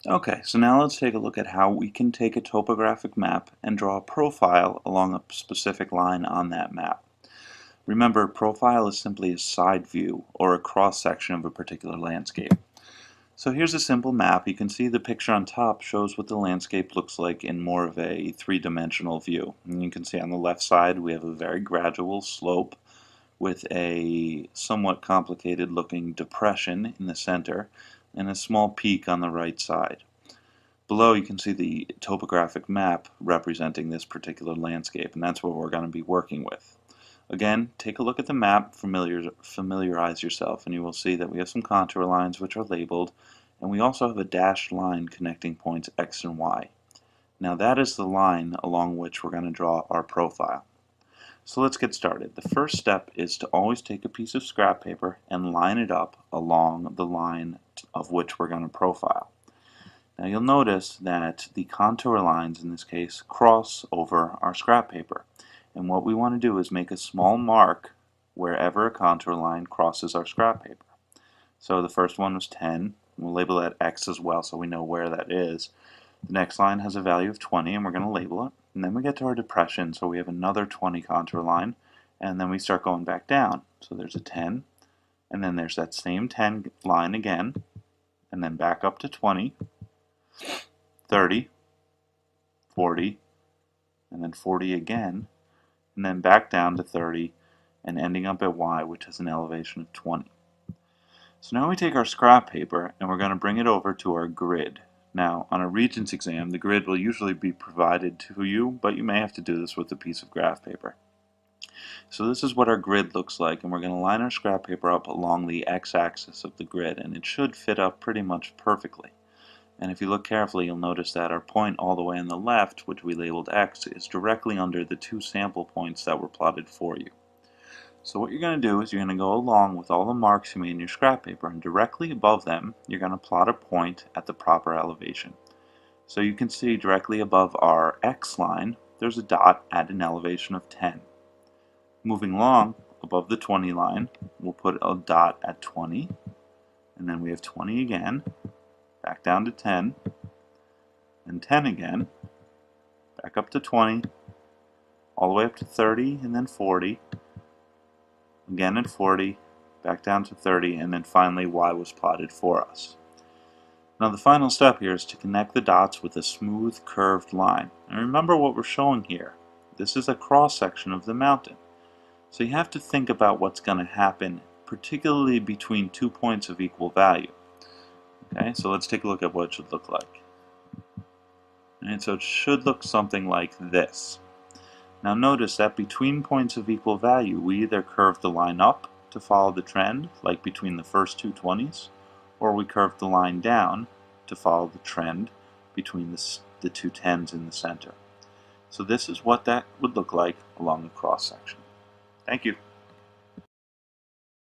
Okay, so now let's take a look at how we can take a topographic map and draw a profile along a specific line on that map. Remember, profile is simply a side view or a cross-section of a particular landscape. So here's a simple map. You can see the picture on top shows what the landscape looks like in more of a three-dimensional view. And you can see on the left side we have a very gradual slope with a somewhat complicated looking depression in the center and a small peak on the right side. Below you can see the topographic map representing this particular landscape, and that's what we're going to be working with. Again, take a look at the map, familiarize yourself, and you will see that we have some contour lines which are labeled, and we also have a dashed line connecting points X and Y. Now that is the line along which we're going to draw our profile. So let's get started. The first step is to always take a piece of scrap paper and line it up along the line of which we're going to profile. Now you'll notice that the contour lines in this case cross over our scrap paper. And what we want to do is make a small mark wherever a contour line crosses our scrap paper. So the first one was 10. We'll label that X as well so we know where that is. The next line has a value of 20 and we're going to label it. And then we get to our depression, so we have another 20 contour line. And then we start going back down. So there's a 10. And then there's that same 10 line again. And then back up to 20. 30, 40, and then 40 again, and then back down to 30, and ending up at Y, which has an elevation of 20. So now we take our scrap paper and we're going to bring it over to our grid. Now, on a Regents exam, the grid will usually be provided to you, but you may have to do this with a piece of graph paper. So this is what our grid looks like, and we're going to line our scrap paper up along the x-axis of the grid, and it should fit up pretty much perfectly. And if you look carefully, you'll notice that our point all the way on the left, which we labeled X, is directly under the two sample points that were plotted for you. So what you're going to do is you're going to go along with all the marks you made in your scrap paper, and directly above them, you're going to plot a point at the proper elevation. So you can see directly above our X line, there's a dot at an elevation of 10. Moving along, above the 20 line, we'll put a dot at 20, and then we have 20 again, back down to 10, and 10 again, back up to 20, all the way up to 30, and then 40, again at 40, back down to 30, and then finally Y was plotted for us. Now the final step here is to connect the dots with a smooth curved line. And remember what we're showing here. This is a cross section of the mountain. So you have to think about what's going to happen, particularly between 2 points of equal value. Okay, so let's take a look at what it should look like. And so it should look something like this. Now notice that between points of equal value, we either curve the line up to follow the trend, like between the first two 20s, or we curve the line down to follow the trend between the two 10s in the center. So this is what that would look like along the cross section. Thank you.